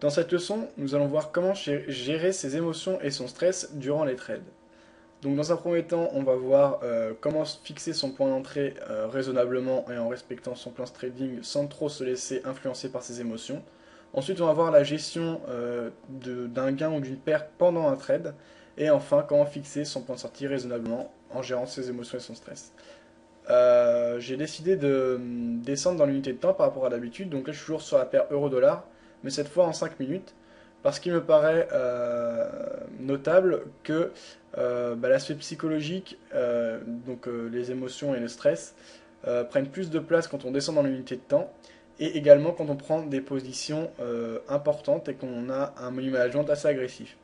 Dans cette leçon, nous allons voir comment gérer ses émotions et son stress durant les trades. Donc dans un premier temps, on va voir comment fixer son point d'entrée raisonnablement et en respectant son plan de trading sans trop se laisser influencer par ses émotions. Ensuite, on va voir la gestion d'un gain ou d'une perte pendant un trade. Et enfin, comment fixer son point de sortie raisonnablement en gérant ses émotions et son stress. J'ai décidé de descendre dans l'unité de temps par rapport à d'habitude. Donc là, je suis toujours sur la paire euro-dollar, mais cette fois en 5 minutes. Parce qu'il me paraît notable que l'aspect psychologique, les émotions et le stress, prennent plus de place quand on descend dans l'unité de temps. Et également quand on prend des positions importantes et qu'on a un money management assez agressif.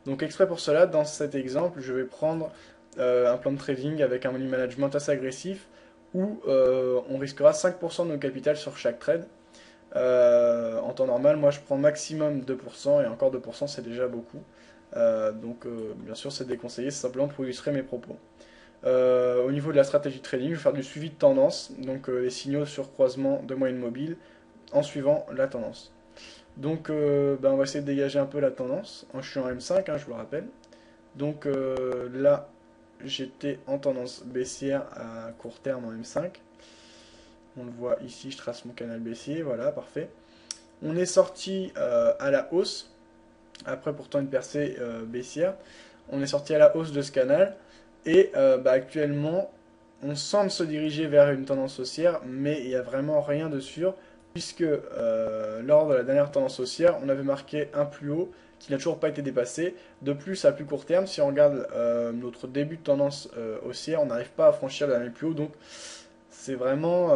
Donc exprès pour cela, dans cet exemple, je vais prendre un plan de trading avec un money management assez agressif où on risquera 5% de nos capital sur chaque trade. En temps normal, moi je prends maximum 2% et encore 2% c'est déjà beaucoup. Bien sûr c'est déconseillé, c'est simplement pour illustrer mes propos. Au niveau de la stratégie de trading, je vais faire du suivi de tendance, donc les signaux sur croisement de moyenne mobile en suivant la tendance. Donc on va essayer de dégager un peu la tendance. Je suis en M5, je vous le rappelle. Donc là, j'étais en tendance baissière à court terme en M5. On le voit ici, je trace mon canal baissier, voilà, parfait. On est sorti à la hausse, après pourtant une percée baissière. On est sorti à la hausse de ce canal, et actuellement, on semble se diriger vers une tendance haussière, mais il n'y a vraiment rien de sûr, puisque lors de la dernière tendance haussière, on avait marqué un plus haut qui n'a toujours pas été dépassé. De plus, à plus court terme, si on regarde notre début de tendance haussière, on n'arrive pas à franchir le dernier plus haut, donc c'est vraiment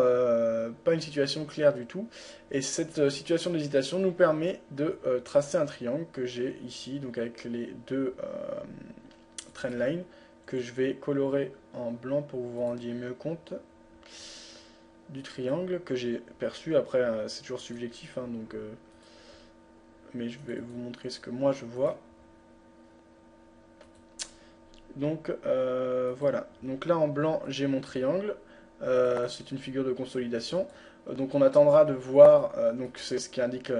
pas une situation claire du tout. Et cette situation d'hésitation nous permet de tracer un triangle que j'ai ici, donc avec les deux trendlines, que je vais colorer en blanc pour que vous vous rendiez mieux compte du triangle que j'ai perçu. Après, c'est toujours subjectif, mais je vais vous montrer ce que moi je vois. Donc voilà, donc là en blanc j'ai mon triangle, c'est une figure de consolidation, donc on attendra de voir, donc c'est ce qui indique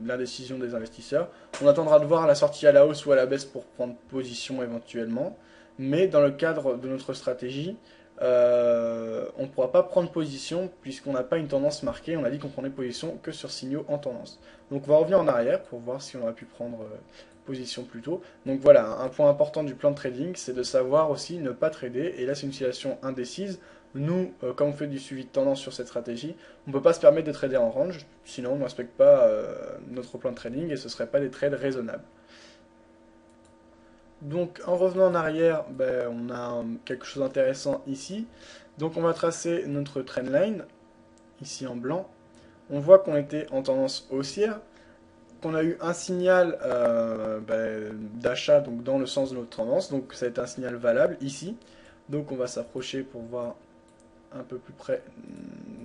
l'indécision des investisseurs, on attendra de voir la sortie à la hausse ou à la baisse pour prendre position éventuellement, mais dans le cadre de notre stratégie, on ne pourra pas prendre position puisqu'on n'a pas une tendance marquée, on a dit qu'on prenait position que sur signaux en tendance. Donc on va revenir en arrière pour voir si on aurait pu prendre position plus tôt. Donc voilà, un point important du plan de trading, c'est de savoir aussi ne pas trader, et là c'est une situation indécise. Nous, comme on fait du suivi de tendance sur cette stratégie, on ne peut pas se permettre de trader en range, sinon on ne respecte pas notre plan de trading et ce ne serait pas des trades raisonnables. Donc en revenant en arrière, on a quelque chose d'intéressant ici. Donc on va tracer notre trendline, ici en blanc. On voit qu'on était en tendance haussière, qu'on a eu un signal d'achat donc dans le sens de notre tendance, donc ça a été un signal valable ici. Donc on va s'approcher pour voir un peu plus près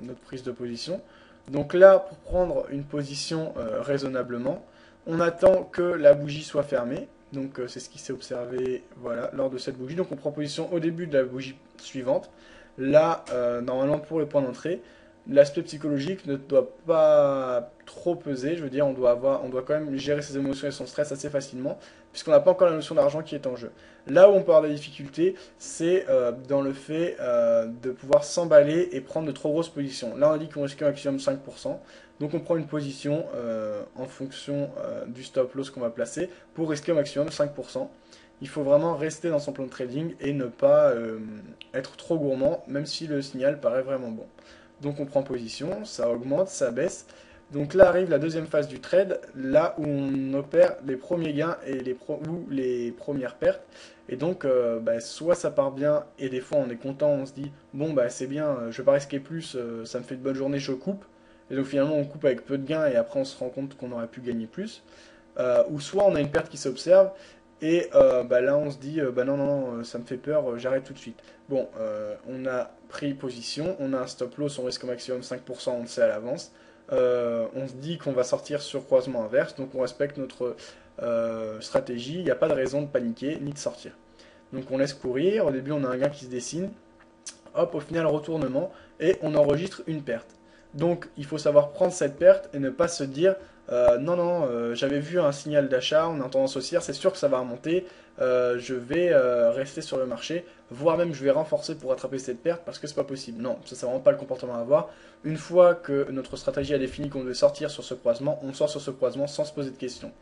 notre prise de position. Donc là, pour prendre une position raisonnablement, on attend que la bougie soit fermée. Donc c'est ce qui s'est observé voilà, lors de cette bougie. Donc on prend position au début de la bougie suivante. Là, normalement pour le point d'entrée, l'aspect psychologique ne doit pas trop peser. Je veux dire, on doit quand même gérer ses émotions et son stress assez facilement, puisqu'on n'a pas encore la notion d'argent qui est en jeu. Là où on peut avoir des difficultés, c'est dans le fait de pouvoir s'emballer et prendre de trop grosses positions. Là, on dit qu'on risque un maximum 5%. Donc on prend une position en fonction du stop loss qu'on va placer pour risquer au maximum 5%. Il faut vraiment rester dans son plan de trading et ne pas être trop gourmand, même si le signal paraît vraiment bon. Donc on prend position, ça augmente, ça baisse. Donc là arrive la deuxième phase du trade, là où on opère les premiers gains et ou les premières pertes. Et donc soit ça part bien et des fois on est content, on se dit bon c'est bien, je vais pas risquer plus, ça me fait une bonne journée, je coupe. Et donc finalement on coupe avec peu de gains et après on se rend compte qu'on aurait pu gagner plus. Ou soit on a une perte qui s'observe et là on se dit non, ça me fait peur, j'arrête tout de suite. Bon, on a pris position, on a un stop loss, on risque au maximum 5%, on le sait à l'avance. On se dit qu'on va sortir sur croisement inverse, donc on respecte notre stratégie, il n'y a pas de raison de paniquer ni de sortir. Donc on laisse courir, au début on a un gain qui se dessine, hop, au final retournement, et on enregistre une perte. Donc il faut savoir prendre cette perte et ne pas se dire Non, non, j'avais vu un signal d'achat, on a tendance haussière, c'est sûr que ça va remonter, je vais rester sur le marché, voire même je vais renforcer pour rattraper cette perte parce que c'est pas possible. Non, ça c'est vraiment pas le comportement à avoir. Une fois que notre stratégie a défini qu'on devait sortir sur ce croisement, on sort sur ce croisement sans se poser de questions.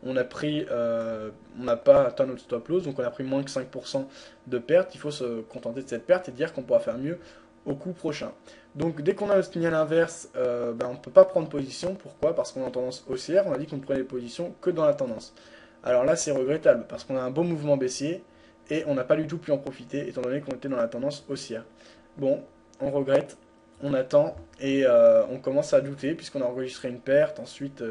On n'a pas atteint notre stop loss, donc on a pris moins que 5% de perte. Il faut se contenter de cette perte et dire qu'on pourra faire mieux au coup prochain. Donc dès qu'on a le signal inverse, on ne peut pas prendre position. Pourquoi? Parce qu'on est en tendance haussière, on a dit qu'on ne prenait position que dans la tendance. Alors là c'est regrettable, parce qu'on a un beau mouvement baissier, et on n'a pas du tout pu en profiter, étant donné qu'on était dans la tendance haussière. Bon, on regrette, on attend, et on commence à douter, puisqu'on a enregistré une perte, ensuite...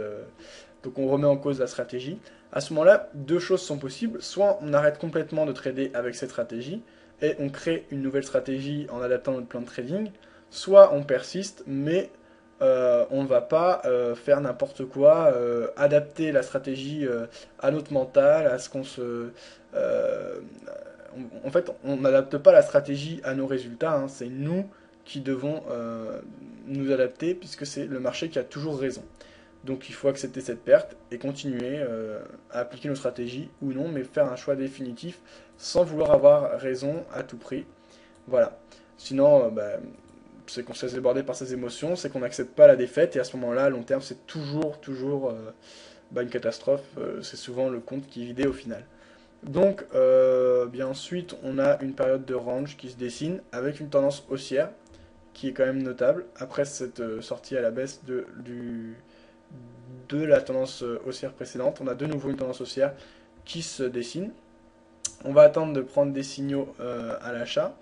donc on remet en cause la stratégie. À ce moment-là, deux choses sont possibles. Soit on arrête complètement de trader avec cette stratégie et on crée une nouvelle stratégie en adaptant notre plan de trading. Soit on persiste, mais on ne va pas faire n'importe quoi, adapter la stratégie à notre mental, à ce qu'on se... en fait, on n'adapte pas la stratégie à nos résultats, hein. C'est nous qui devons nous adapter puisque c'est le marché qui a toujours raison. Donc il faut accepter cette perte et continuer à appliquer nos stratégies ou non, mais faire un choix définitif sans vouloir avoir raison à tout prix. Voilà. Sinon, c'est qu'on se laisse déborder par ses émotions, c'est qu'on n'accepte pas la défaite et à ce moment-là, à long terme, c'est toujours une catastrophe. C'est souvent le compte qui est vidé au final. Donc, bien ensuite, on a une période de range qui se dessine avec une tendance haussière qui est quand même notable après cette sortie à la baisse de la tendance haussière précédente. On a de nouveau une tendance haussière qui se dessine. On va attendre de prendre des signaux à l'achat.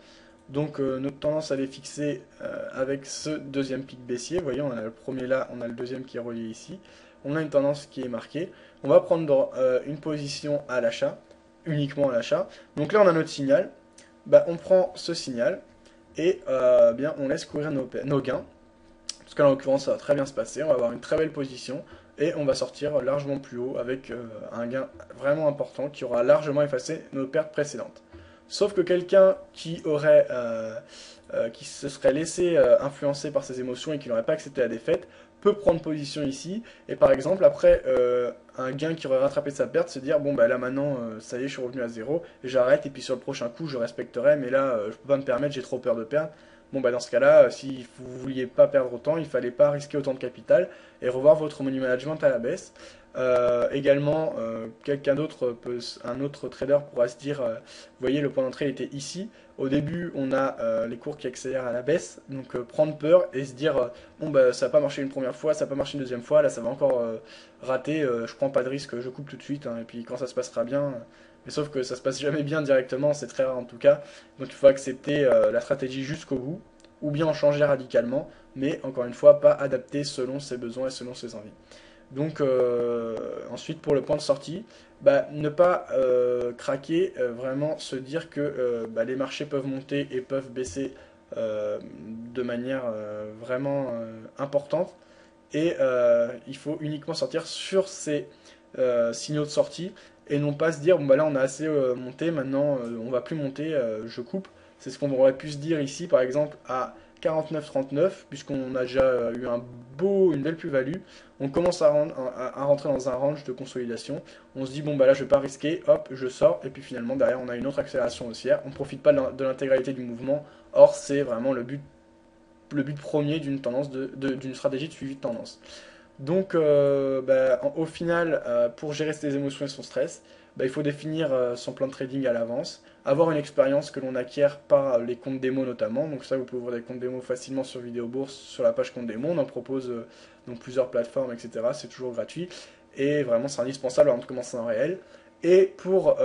Donc notre tendance elle est fixée avec ce deuxième pic baissier. Vous voyez, on a le premier là, on a le deuxième qui est relié ici. On a une tendance qui est marquée. On va prendre une position à l'achat, uniquement à l'achat. Donc là on a notre signal. On prend ce signal et on laisse courir nos gains. Parce qu'en l'occurrence, ça va très bien se passer. On va avoir une très belle position et on va sortir largement plus haut avec un gain vraiment important qui aura largement effacé nos pertes précédentes. Sauf que quelqu'un qui se serait laissé influencer par ses émotions et qui n'aurait pas accepté la défaite peut prendre position ici et par exemple après un gain qui aurait rattrapé sa perte se dire bon là maintenant ça y est je suis revenu à zéro et j'arrête et puis sur le prochain coup je respecterai mais là je peux pas me permettre, j'ai trop peur de perdre. Bon dans ce cas-là, si vous vouliez pas perdre autant, il fallait pas risquer autant de capital et revoir votre money management à la baisse. Également, quelqu'un d'autre, un autre trader pourra se dire, vous voyez le point d'entrée était ici. Au début, on a les cours qui accélèrent à la baisse, donc prendre peur et se dire, ça n'a pas marché une première fois, ça n'a pas marché une deuxième fois, là ça va encore rater, je prends pas de risque, je coupe tout de suite, hein, et puis quand ça se passera bien, mais sauf que ça se passe jamais bien directement, c'est très rare en tout cas. Donc il faut accepter la stratégie jusqu'au bout, ou bien en changer radicalement, mais encore une fois, pas adapter selon ses besoins et selon ses envies. Donc ensuite pour le point de sortie, ne pas craquer, vraiment se dire que les marchés peuvent monter et peuvent baisser de manière vraiment importante et il faut uniquement sortir sur ces signaux de sortie et non pas se dire là on a assez monté, maintenant on va plus monter, je coupe. C'est ce qu'on aurait pu se dire ici par exemple à 49,39 puisqu'on a déjà eu une belle plus-value. On commence à rentrer dans un range de consolidation. On se dit là je vais pas risquer, hop je sors et puis finalement derrière on a une autre accélération haussière. On profite pas de l'intégralité du mouvement. Or c'est vraiment le but premier d'une tendance d'une stratégie de suivi de tendance. Donc, au final, pour gérer ses émotions et son stress, il faut définir son plan de trading à l'avance, avoir une expérience que l'on acquiert par les comptes démo notamment. Donc ça, vous pouvez ouvrir des comptes démo facilement sur Vidéo Bourse, sur la page compte démo. On en propose donc plusieurs plateformes, etc. C'est toujours gratuit et vraiment c'est indispensable avant de commencer en réel. Et pour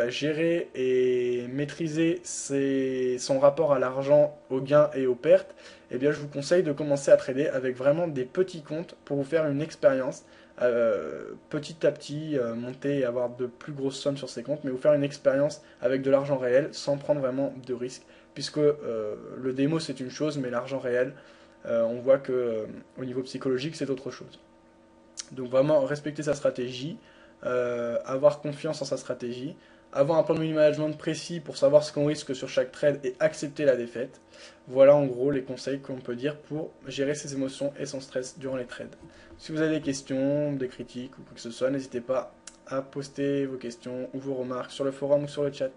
gérer et maîtriser son rapport à l'argent, aux gains et aux pertes, je vous conseille de commencer à trader avec vraiment des petits comptes pour vous faire une expérience. Petit à petit, monter et avoir de plus grosses sommes sur ces comptes, mais vous faire une expérience avec de l'argent réel sans prendre vraiment de risques. Puisque le démo c'est une chose, mais l'argent réel, on voit que au niveau psychologique c'est autre chose. Donc vraiment respecter sa stratégie, avoir confiance en sa stratégie, avoir un plan de money management précis pour savoir ce qu'on risque sur chaque trade et accepter la défaite. Voilà en gros les conseils qu'on peut dire pour gérer ses émotions et son stress durant les trades. Si vous avez des questions, des critiques ou quoi que ce soit, n'hésitez pas à poster vos questions ou vos remarques sur le forum ou sur le chat.